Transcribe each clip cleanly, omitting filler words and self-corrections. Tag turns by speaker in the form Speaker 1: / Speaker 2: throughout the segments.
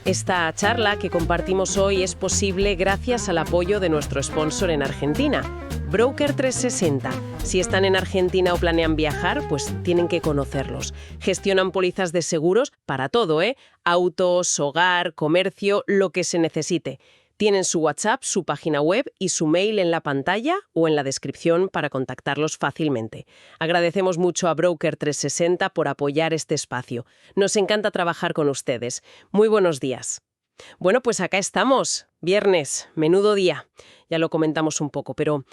Speaker 1: Esta charla que compartimos hoy es posible gracias al apoyo de nuestro sponsor en Argentina, Broker 360. Si están en Argentina o planean viajar, pues tienen que conocerlos. Gestionan pólizas de seguros para todo, autos, hogar, comercio, lo que se necesite. Tienen su WhatsApp, su página web y su mail en la pantalla o en la descripción para contactarlos fácilmente. Agradecemos mucho a Broker 360 por apoyar este espacio. Nos encanta trabajar con ustedes. Muy buenos días. Bueno, pues acá estamos. Viernes, menudo día. Ya lo comentamos un poco, pero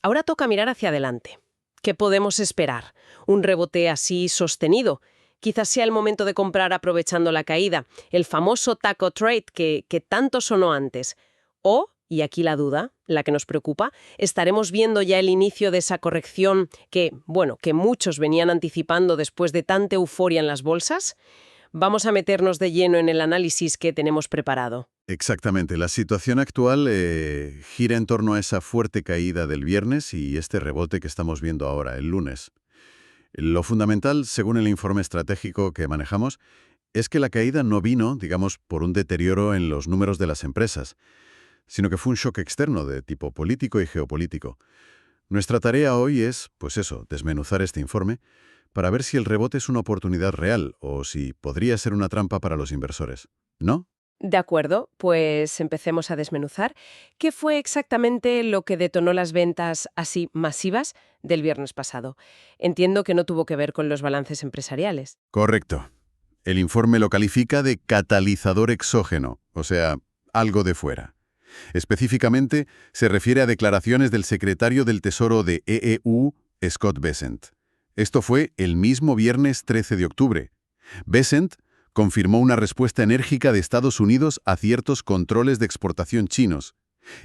Speaker 1: ahora toca mirar hacia adelante. ¿Qué podemos esperar? ¿Un rebote así sostenido? Quizás sea el momento de comprar aprovechando la caída, el famoso taco trade que tanto sonó antes. O, y aquí la duda, la que nos preocupa, estaremos viendo ya el inicio de esa corrección que muchos venían anticipando después de tanta euforia en las bolsas. Vamos a meternos de lleno en el análisis que tenemos preparado.
Speaker 2: Exactamente. La situación actual gira en torno a esa fuerte caída del viernes y este rebote que estamos viendo ahora, el lunes. Lo fundamental, según el informe estratégico que manejamos, es que la caída no vino, digamos, por un deterioro en los números de las empresas, sino que fue un shock externo de tipo político y geopolítico. Nuestra tarea hoy es, desmenuzar este informe para ver si el rebote es una oportunidad real o si podría ser una trampa para los inversores. ¿No?
Speaker 1: De acuerdo, pues empecemos a desmenuzar. ¿Qué fue exactamente lo que detonó las ventas así masivas del viernes pasado? Entiendo que no tuvo que ver con los balances empresariales.
Speaker 2: Correcto. El informe lo califica de catalizador exógeno, o sea, algo de fuera. Específicamente, se refiere a declaraciones del secretario del Tesoro de EEU, Scott Bessent. Esto fue el mismo viernes 13 de octubre. Bessent confirmó una respuesta enérgica de Estados Unidos a ciertos controles de exportación chinos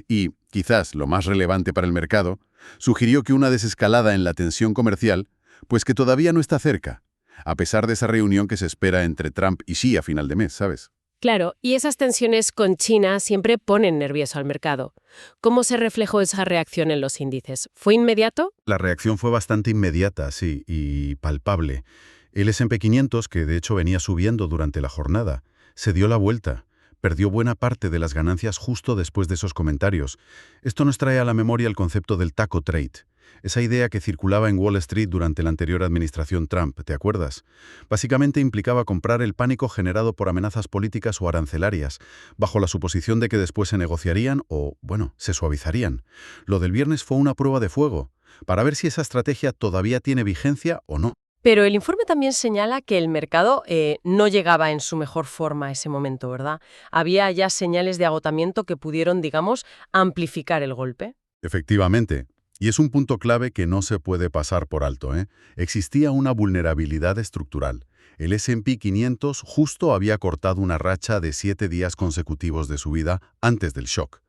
Speaker 2: y, quizás lo más relevante para el mercado, sugirió que una desescalada en la tensión comercial, pues que todavía no está cerca, a pesar de esa reunión que se espera entre Trump y Xi a final de mes, ¿sabes?
Speaker 1: Claro, y esas tensiones con China siempre ponen nervioso al mercado. ¿Cómo se reflejó esa reacción en los índices? ¿Fue inmediato?
Speaker 3: La reacción fue bastante inmediata, sí, y palpable. El S&P 500, que de hecho venía subiendo durante la jornada, se dio la vuelta. Perdió buena parte de las ganancias justo después de esos comentarios. Esto nos trae a la memoria el concepto del taco trade. Esa idea que circulaba en Wall Street durante la anterior administración Trump, ¿te acuerdas? Básicamente implicaba comprar el pánico generado por amenazas políticas o arancelarias, bajo la suposición de que después se negociarían o, se suavizarían. Lo del viernes fue una prueba de fuego, para ver si esa estrategia todavía tiene vigencia o no.
Speaker 1: Pero el informe también señala que el mercado no llegaba en su mejor forma a ese momento, ¿verdad? Había ya señales de agotamiento que pudieron, digamos, amplificar el golpe.
Speaker 3: Efectivamente. Y es un punto clave que no se puede pasar por alto, Existía una vulnerabilidad estructural. El S&P 500 justo había cortado una racha de 7 días consecutivos de subida antes del shock.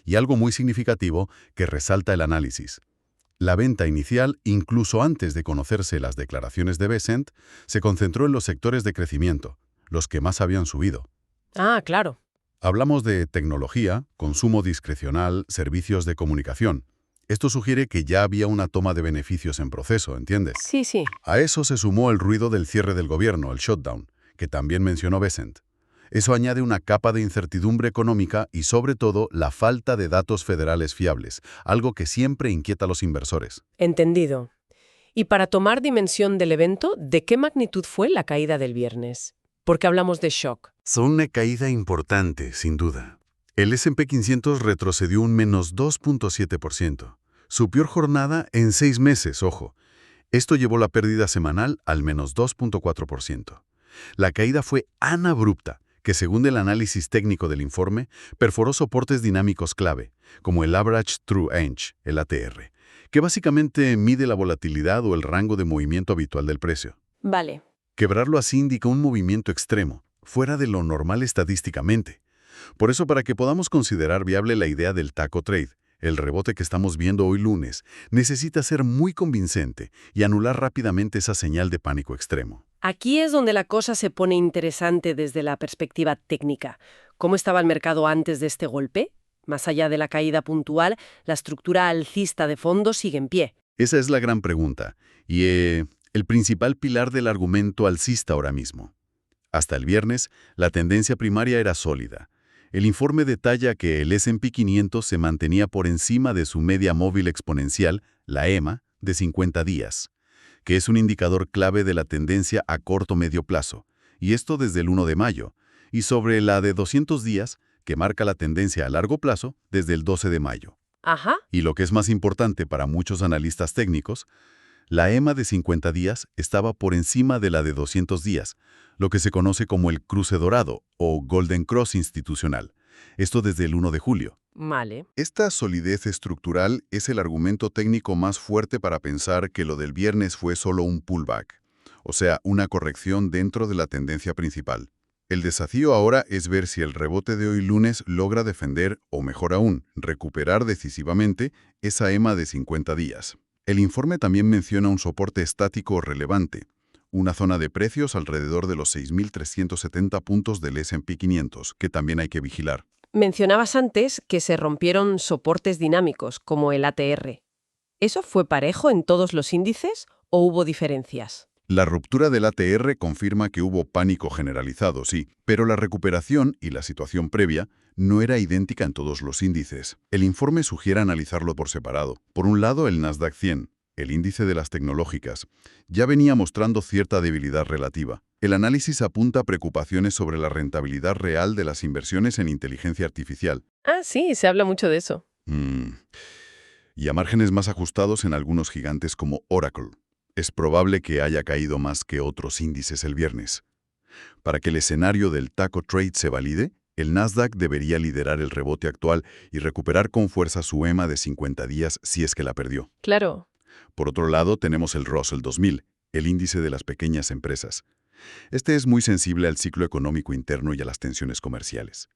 Speaker 3: Y algo muy significativo que resalta el análisis. La venta inicial, incluso antes de conocerse las declaraciones de Bessent, se concentró en los sectores de crecimiento, los que más habían subido.
Speaker 1: Ah, claro.
Speaker 3: Hablamos de tecnología, consumo discrecional, servicios de comunicación. Esto sugiere que ya había una toma de beneficios en proceso, ¿entiendes?
Speaker 1: Sí, sí.
Speaker 3: A eso se sumó el ruido del cierre del gobierno, el shutdown, que también mencionó Bessent. Eso añade una capa de incertidumbre económica y, sobre todo, la falta de datos federales fiables, algo que siempre inquieta a los inversores.
Speaker 1: Entendido. Y para tomar dimensión del evento, ¿de qué magnitud fue la caída del viernes? Porque hablamos de shock.
Speaker 3: Fue una caída importante, sin duda. El S&P 500 retrocedió un menos 2.7%. Su peor jornada en 6 meses, ojo. Esto llevó la pérdida semanal al menos 2.4%. La caída fue tan abrupta que, según el análisis técnico del informe, perforó soportes dinámicos clave, como el Average True Edge, el ATR, que básicamente mide la volatilidad o el rango de movimiento habitual del precio.
Speaker 1: Vale.
Speaker 3: Quebrarlo así indica un movimiento extremo, fuera de lo normal estadísticamente. Por eso, para que podamos considerar viable la idea del taco trade, el rebote que estamos viendo hoy lunes necesita ser muy convincente y anular rápidamente esa señal de pánico extremo.
Speaker 1: Aquí es donde la cosa se pone interesante desde la perspectiva técnica. ¿Cómo estaba el mercado antes de este golpe? Más allá de la caída puntual, la estructura alcista de fondo sigue en pie.
Speaker 3: Esa es la gran pregunta y el principal pilar del argumento alcista ahora mismo.
Speaker 2: Hasta el viernes, la tendencia primaria era sólida. El informe detalla que el S&P 500 se mantenía por encima de su media móvil exponencial, la EMA, de 50 días, que es un indicador clave de la tendencia a corto-medio plazo, y esto desde el 1 de mayo, y sobre la de 200 días, que marca la tendencia a largo plazo desde el 12 de mayo.
Speaker 1: Ajá.
Speaker 2: Y lo que es más importante para muchos analistas técnicos, la EMA de 50 días estaba por encima de la de 200 días, lo que se conoce como el cruce dorado o Golden Cross institucional. Esto desde el 1 de julio.
Speaker 1: Vale.
Speaker 2: Esta solidez estructural es el argumento técnico más fuerte para pensar que lo del viernes fue solo un pullback, o sea, una corrección dentro de la tendencia principal. El desafío ahora es ver si el rebote de hoy lunes logra defender, o mejor aún, recuperar decisivamente esa EMA de 50 días. El informe también menciona un soporte estático relevante, una zona de precios alrededor de los 6.370 puntos del S&P 500, que también hay que vigilar.
Speaker 1: Mencionabas antes que se rompieron soportes dinámicos, como el ATR. ¿Eso fue parejo en todos los índices o hubo diferencias?
Speaker 2: La ruptura del ATR confirma que hubo pánico generalizado, sí, pero la recuperación y la situación previa no era idéntica en todos los índices. El informe sugiere analizarlo por separado. Por un lado, el Nasdaq 100, el índice de las tecnológicas, ya venía mostrando cierta debilidad relativa. El análisis apunta a preocupaciones sobre la rentabilidad real de las inversiones en inteligencia artificial.
Speaker 1: Ah, sí, se habla mucho de eso.
Speaker 2: Y a márgenes más ajustados en algunos gigantes como Oracle. Es probable que haya caído más que otros índices el viernes. Para que el escenario del taco trade se valide, el Nasdaq debería liderar el rebote actual y recuperar con fuerza su EMA de 50 días si es que la perdió.
Speaker 1: Claro.
Speaker 2: Por otro lado, tenemos el Russell 2000, el índice de las pequeñas empresas. Este es muy sensible al ciclo económico interno y a las tensiones comerciales.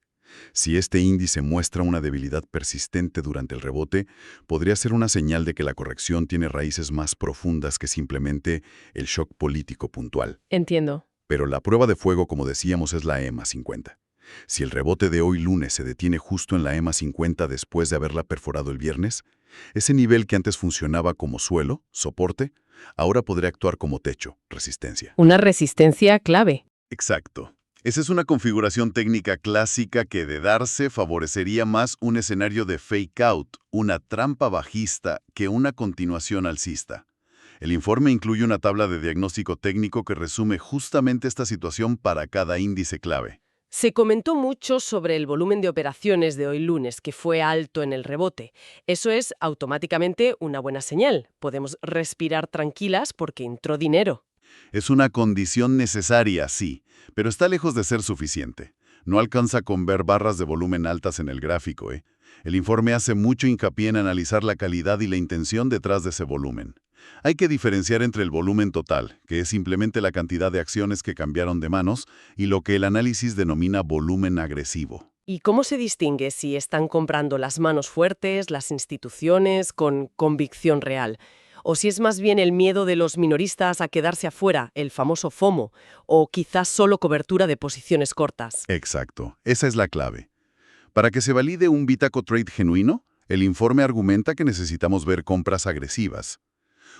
Speaker 2: Si este índice muestra una debilidad persistente durante el rebote, podría ser una señal de que la corrección tiene raíces más profundas que simplemente el shock político puntual.
Speaker 1: Entiendo.
Speaker 2: Pero la prueba de fuego, como decíamos, es la EMA 50. Si el rebote de hoy lunes se detiene justo en la EMA 50 después de haberla perforado el viernes, ese nivel que antes funcionaba como suelo, soporte, ahora podría actuar como techo, resistencia.
Speaker 1: Una resistencia clave.
Speaker 2: Exacto. Esa es una configuración técnica clásica que, de darse, favorecería más un escenario de fake out, una trampa bajista, que una continuación alcista. El informe incluye una tabla de diagnóstico técnico que resume justamente esta situación para cada índice clave.
Speaker 1: Se comentó mucho sobre el volumen de operaciones de hoy lunes, que fue alto en el rebote. Eso es automáticamente una buena señal. Podemos respirar tranquilas porque entró dinero.
Speaker 2: Es una condición necesaria, sí, pero está lejos de ser suficiente. No alcanza con ver barras de volumen altas en el gráfico, El informe hace mucho hincapié en analizar la calidad y la intención detrás de ese volumen. Hay que diferenciar entre el volumen total, que es simplemente la cantidad de acciones que cambiaron de manos, y lo que el análisis denomina volumen agresivo.
Speaker 1: ¿Y cómo se distingue si están comprando las manos fuertes, las instituciones, con convicción real? ¿O si es más bien el miedo de los minoristas a quedarse afuera, el famoso FOMO, o quizás solo cobertura de posiciones cortas?
Speaker 2: Exacto, esa es la clave. Para que se valide un Bitaco Trade genuino, el informe argumenta que necesitamos ver compras agresivas.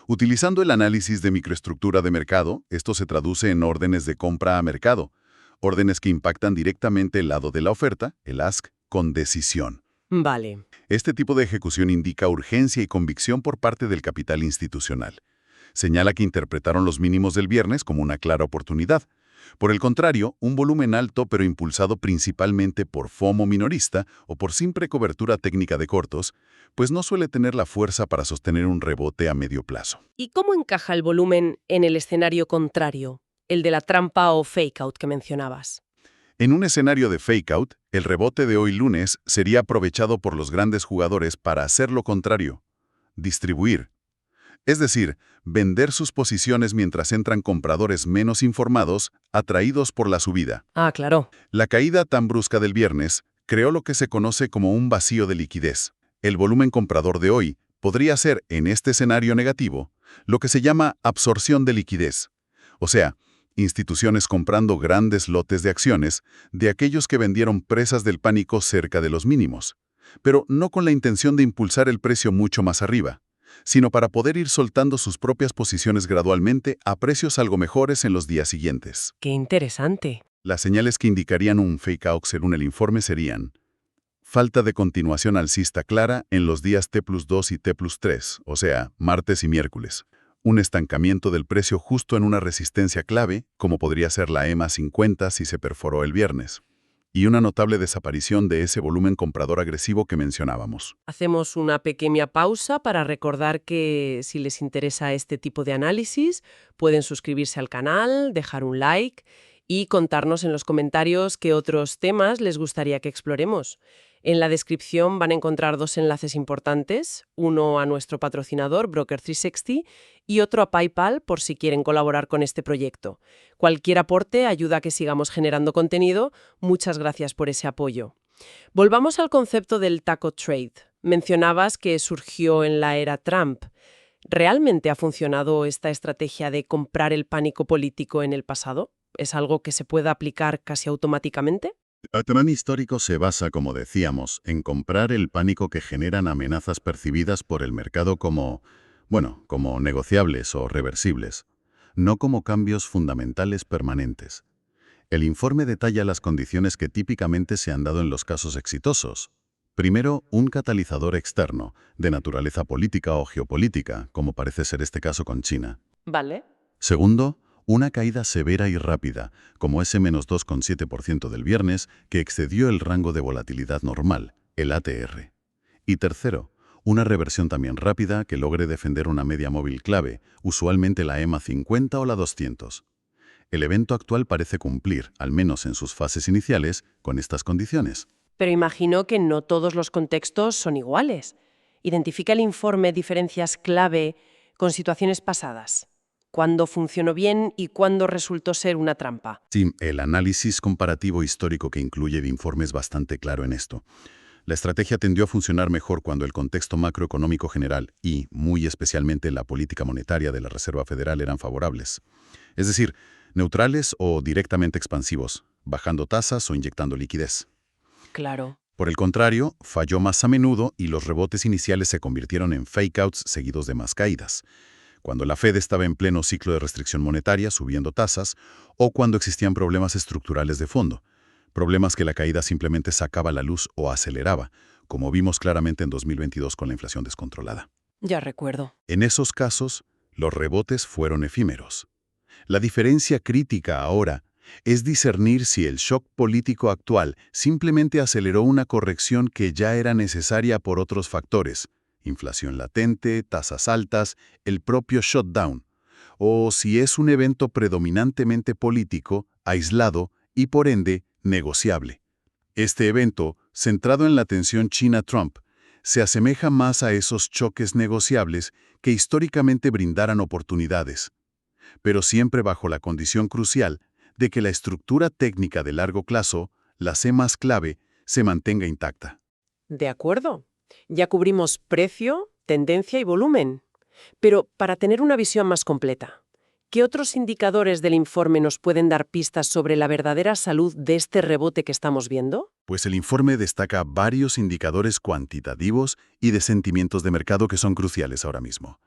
Speaker 2: Utilizando el análisis de microestructura de mercado, esto se traduce en órdenes de compra a mercado, órdenes que impactan directamente el lado de la oferta, el ask, con decisión.
Speaker 1: Vale.
Speaker 2: Este tipo de ejecución indica urgencia y convicción por parte del capital institucional. Señala que interpretaron los mínimos del viernes como una clara oportunidad. Por el contrario, un volumen alto pero impulsado principalmente por FOMO minorista o por simple cobertura técnica de cortos, pues no suele tener la fuerza para sostener un rebote a medio plazo.
Speaker 1: ¿Y cómo encaja el volumen en el escenario contrario, el de la trampa o fake out que mencionabas?
Speaker 2: En un escenario de fake out, el rebote de hoy lunes sería aprovechado por los grandes jugadores para hacer lo contrario, distribuir. Es decir, vender sus posiciones mientras entran compradores menos informados, atraídos por la subida.
Speaker 1: Ah, claro.
Speaker 2: La caída tan brusca del viernes creó lo que se conoce como un vacío de liquidez. El volumen comprador de hoy podría ser, en este escenario negativo, lo que se llama absorción de liquidez. O sea, instituciones comprando grandes lotes de acciones de aquellos que vendieron presas del pánico cerca de los mínimos, pero no con la intención de impulsar el precio mucho más arriba, sino para poder ir soltando sus propias posiciones gradualmente a precios algo mejores en los días siguientes.
Speaker 1: Qué interesante.
Speaker 2: Las señales que indicarían un fake out según el informe serían: falta de continuación alcista clara en los días T+2 y T+3, o sea, martes y miércoles. Un estancamiento del precio justo en una resistencia clave, como podría ser la EMA 50 si se perforó el viernes. Y una notable desaparición de ese volumen comprador agresivo que mencionábamos.
Speaker 1: Hacemos una pequeña pausa para recordar que si les interesa este tipo de análisis, pueden suscribirse al canal, dejar un like y contarnos en los comentarios qué otros temas les gustaría que exploremos. En la descripción van a encontrar dos enlaces importantes, uno a nuestro patrocinador Broker360 y otro a PayPal por si quieren colaborar con este proyecto. Cualquier aporte ayuda a que sigamos generando contenido. Muchas gracias por ese apoyo. Volvamos al concepto del taco trade. Mencionabas que surgió en la era Trump. ¿Realmente ha funcionado esta estrategia de comprar el pánico político en el pasado? ¿Es algo que se pueda aplicar casi automáticamente?
Speaker 2: El tema histórico se basa, como decíamos, en comprar el pánico que generan amenazas percibidas por el mercado como negociables o reversibles, no como cambios fundamentales permanentes. El informe detalla las condiciones que típicamente se han dado en los casos exitosos. Primero, un catalizador externo, de naturaleza política o geopolítica, como parece ser este caso con China.
Speaker 1: Vale.
Speaker 2: Segundo, una caída severa y rápida, como ese -2,7% del viernes, que excedió el rango de volatilidad normal, el ATR. Y tercero, una reversión también rápida que logre defender una media móvil clave, usualmente la EMA 50 o la 200. El evento actual parece cumplir, al menos en sus fases iniciales, con estas condiciones.
Speaker 1: Pero imagino que no todos los contextos son iguales. ¿Identifica el informe diferencias clave con situaciones pasadas? ¿Cuándo funcionó bien y cuándo resultó ser una trampa?
Speaker 2: Sí, el análisis comparativo histórico que incluye el informe es bastante claro en esto. La estrategia tendió a funcionar mejor cuando el contexto macroeconómico general y, muy especialmente, la política monetaria de la Reserva Federal eran favorables. Es decir, neutrales o directamente expansivos, bajando tasas o inyectando liquidez.
Speaker 1: Claro.
Speaker 2: Por el contrario, falló más a menudo y los rebotes iniciales se convirtieron en fake-outs seguidos de más caídas. Cuando la Fed estaba en pleno ciclo de restricción monetaria, subiendo tasas, o cuando existían problemas estructurales de fondo, problemas que la caída simplemente sacaba a la luz o aceleraba, como vimos claramente en 2022 con la inflación descontrolada.
Speaker 1: Ya recuerdo.
Speaker 2: En esos casos, los rebotes fueron efímeros. La diferencia crítica ahora es discernir si el shock político actual simplemente aceleró una corrección que ya era necesaria por otros factores, inflación latente, tasas altas, el propio shutdown, o si es un evento predominantemente político, aislado y por ende negociable. Este evento, centrado en la tensión China-Trump, se asemeja más a esos choques negociables que históricamente brindaran oportunidades, pero siempre bajo la condición crucial de que la estructura técnica de largo plazo, la C más clave, se mantenga intacta.
Speaker 1: De acuerdo. Ya cubrimos precio, tendencia y volumen. Pero para tener una visión más completa, ¿qué otros indicadores del informe nos pueden dar pistas sobre la verdadera salud de este rebote que estamos viendo?
Speaker 2: Pues el informe destaca varios indicadores cuantitativos y de sentimientos de mercado que son cruciales ahora mismo.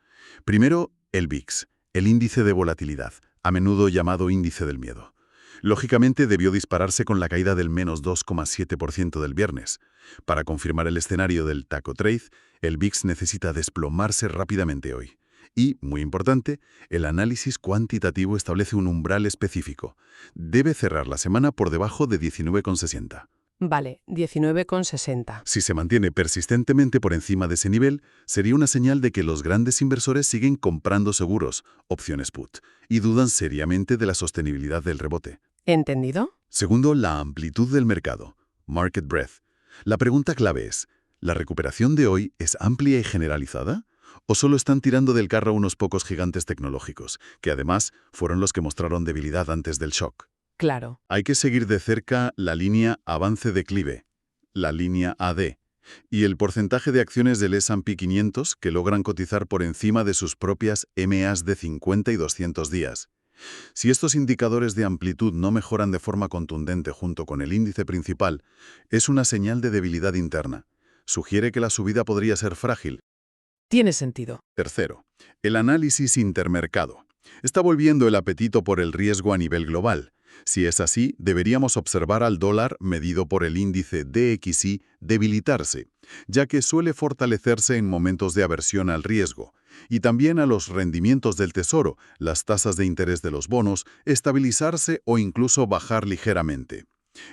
Speaker 2: Primero, el VIX, el índice de volatilidad, a menudo llamado índice del miedo. Lógicamente debió dispararse con la caída del -2,7% del viernes. Para confirmar el escenario del taco trade, el VIX necesita desplomarse rápidamente hoy. Y, muy importante, el análisis cuantitativo establece un umbral específico. Debe cerrar la semana por debajo de 19,60.
Speaker 1: Vale, 19,60.
Speaker 2: Si se mantiene persistentemente por encima de ese nivel, sería una señal de que los grandes inversores siguen comprando seguros, opciones put, y dudan seriamente de la sostenibilidad del rebote.
Speaker 1: ¿Entendido?
Speaker 2: Segundo, la amplitud del mercado, market breadth. La pregunta clave es, ¿la recuperación de hoy es amplia y generalizada? ¿O solo están tirando del carro unos pocos gigantes tecnológicos, que además fueron los que mostraron debilidad antes del shock?
Speaker 1: Claro.
Speaker 2: Hay que seguir de cerca la línea avance-declive, la línea AD, y el porcentaje de acciones del S&P 500 que logran cotizar por encima de sus propias MAs de 50 y 200 días. Si estos indicadores de amplitud no mejoran de forma contundente junto con el índice principal, es una señal de debilidad interna. Sugiere que la subida podría ser frágil.
Speaker 1: Tiene sentido.
Speaker 2: Tercero, el análisis intermercado. Está volviendo el apetito por el riesgo a nivel global. Si es así, deberíamos observar al dólar medido por el índice DXY debilitarse, ya que suele fortalecerse en momentos de aversión al riesgo, y también a los rendimientos del tesoro, las tasas de interés de los bonos, estabilizarse o incluso bajar ligeramente.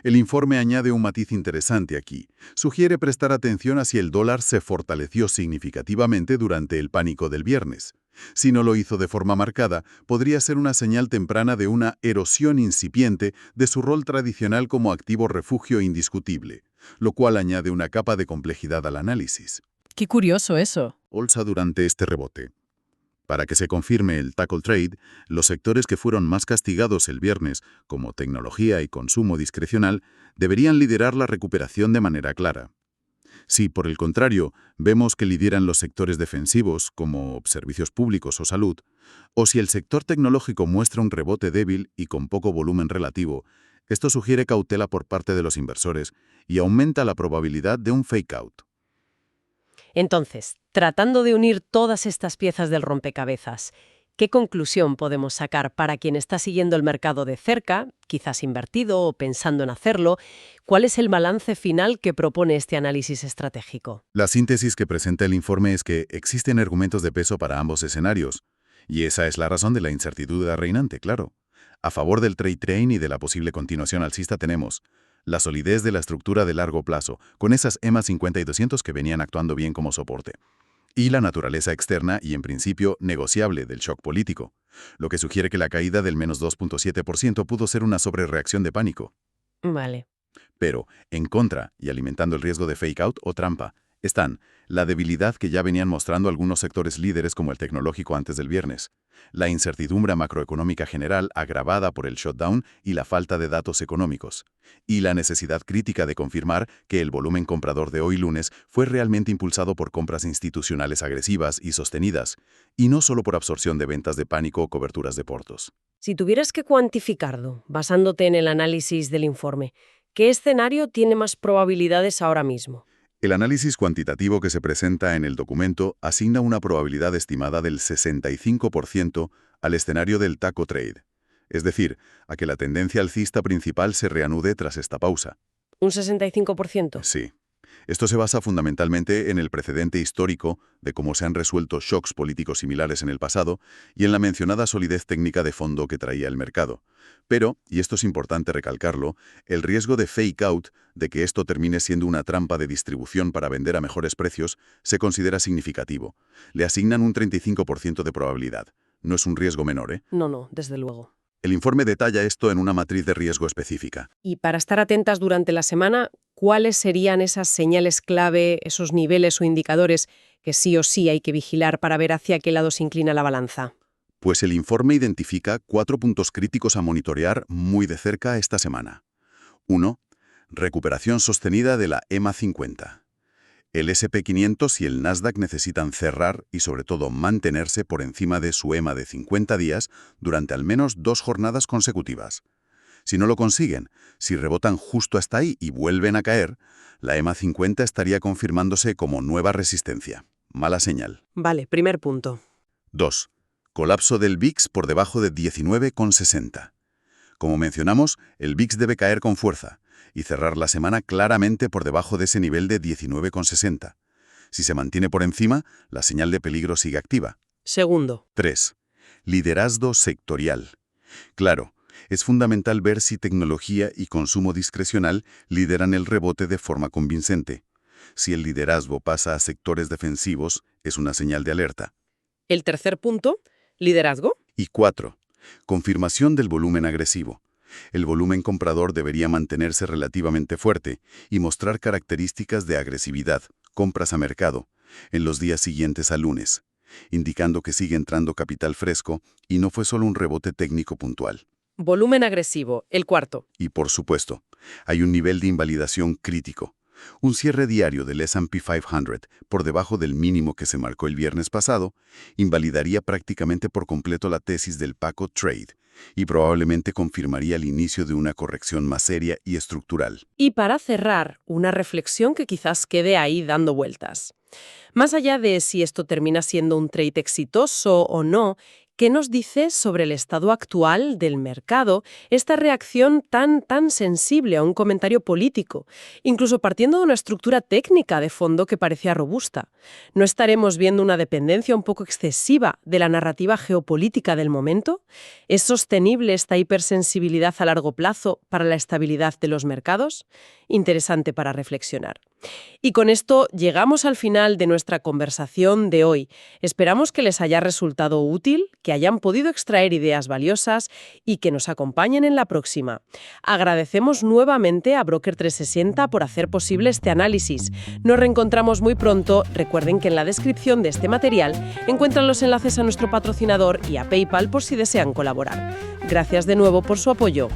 Speaker 2: El informe añade un matiz interesante aquí. Sugiere prestar atención a si el dólar se fortaleció significativamente durante el pánico del viernes. Si no lo hizo de forma marcada, podría ser una señal temprana de una erosión incipiente de su rol tradicional como activo refugio indiscutible, lo cual añade una capa de complejidad al análisis.
Speaker 1: Qué curioso eso.
Speaker 2: Bolsa durante este rebote. Para que se confirme el tackle trade, los sectores que fueron más castigados el viernes, como tecnología y consumo discrecional, deberían liderar la recuperación de manera clara. Si, por el contrario, vemos que lideran los sectores defensivos, como servicios públicos o salud, o si el sector tecnológico muestra un rebote débil y con poco volumen relativo, esto sugiere cautela por parte de los inversores y aumenta la probabilidad de un fake-out.
Speaker 1: Entonces, tratando de unir todas estas piezas del rompecabezas, ¿qué conclusión podemos sacar para quien está siguiendo el mercado de cerca, quizás invertido o pensando en hacerlo? ¿Cuál es el balance final que propone este análisis estratégico?
Speaker 2: La síntesis que presenta el informe es que existen argumentos de peso para ambos escenarios, y esa es la razón de la incertidumbre reinante, claro. A favor del trade train y de la posible continuación alcista tenemos la solidez de la estructura de largo plazo, con esas EMA 50 y 200 que venían actuando bien como soporte, y la naturaleza externa y, en principio, negociable del shock político, lo que sugiere que la caída del menos 2.7% pudo ser una sobrereacción de pánico.
Speaker 1: Vale.
Speaker 2: Pero, en contra, y alimentando el riesgo de fake-out o trampa, están la debilidad que ya venían mostrando algunos sectores líderes como el tecnológico antes del viernes, la incertidumbre macroeconómica general agravada por el shutdown y la falta de datos económicos, y la necesidad crítica de confirmar que el volumen comprador de hoy lunes fue realmente impulsado por compras institucionales agresivas y sostenidas, y no solo por absorción de ventas de pánico o coberturas de portos.
Speaker 1: Si tuvieras que cuantificarlo, basándote en el análisis del informe, ¿qué escenario tiene más probabilidades ahora mismo?
Speaker 2: El análisis cuantitativo que se presenta en el documento asigna una probabilidad estimada del 65% al escenario del taco trade, es decir, a que la tendencia alcista principal se reanude tras esta pausa.
Speaker 1: ¿Un 65%?
Speaker 2: Sí. Esto se basa fundamentalmente en el precedente histórico de cómo se han resuelto shocks políticos similares en el pasado y en la mencionada solidez técnica de fondo que traía el mercado. Pero, y esto es importante recalcarlo, el riesgo de fake out, de que esto termine siendo una trampa de distribución para vender a mejores precios, se considera significativo. Le asignan un 35% de probabilidad. No es un riesgo menor, ¿eh?
Speaker 1: No, desde luego.
Speaker 2: El informe detalla esto en una matriz de riesgo específica.
Speaker 1: Y para estar atentas durante la semana, ¿cuáles serían esas señales clave, esos niveles o indicadores que sí o sí hay que vigilar para ver hacia qué lado se inclina la balanza?
Speaker 2: Pues el informe identifica 4 puntos críticos a monitorear muy de cerca esta semana. 1. Recuperación sostenida de la EMA 50. El S&P 500 y el Nasdaq necesitan cerrar y sobre todo mantenerse por encima de su EMA de 50 días durante al menos 2 jornadas consecutivas. Si no lo consiguen, si rebotan justo hasta ahí y vuelven a caer, la EMA 50 estaría confirmándose como nueva resistencia. Mala señal.
Speaker 1: Vale, primer punto.
Speaker 2: 2. Colapso del VIX por debajo de 19,60. Como mencionamos, el VIX debe caer con fuerza y cerrar la semana claramente por debajo de ese nivel de 19,60. Si se mantiene por encima, la señal de peligro sigue activa.
Speaker 1: Segundo.
Speaker 2: 3. Liderazgo sectorial. Claro, es fundamental ver si tecnología y consumo discrecional lideran el rebote de forma convincente. Si el liderazgo pasa a sectores defensivos, es una señal de alerta.
Speaker 1: El tercer punto, liderazgo.
Speaker 2: Y 4. Confirmación del volumen agresivo. El volumen comprador debería mantenerse relativamente fuerte y mostrar características de agresividad, compras a mercado, en los días siguientes al lunes, indicando que sigue entrando capital fresco y no fue solo un rebote técnico puntual.
Speaker 1: Volumen agresivo, el cuarto.
Speaker 2: Y por supuesto, hay un nivel de invalidación crítico. Un cierre diario del S&P 500 por debajo del mínimo que se marcó el viernes pasado invalidaría prácticamente por completo la tesis del Paco Trade y probablemente confirmaría el inicio de una corrección más seria y estructural.
Speaker 1: Y para cerrar, una reflexión que quizás quede ahí dando vueltas. Más allá de si esto termina siendo un trade exitoso o no, ¿Qué nos dice sobre el estado actual del mercado esta reacción tan sensible a un comentario político, incluso partiendo de una estructura técnica de fondo que parecía robusta? ¿No estaremos viendo una dependencia un poco excesiva de la narrativa geopolítica del momento? ¿Es sostenible esta hipersensibilidad a largo plazo para la estabilidad de los mercados? Interesante para reflexionar. Y con esto llegamos al final de nuestra conversación de hoy. Esperamos que les haya resultado útil, que hayan podido extraer ideas valiosas y que nos acompañen en la próxima. Agradecemos nuevamente a Broker 360 por hacer posible este análisis. Nos reencontramos muy pronto. Recuerden que en la descripción de este material encuentran los enlaces a nuestro patrocinador y a PayPal por si desean colaborar. Gracias de nuevo por su apoyo.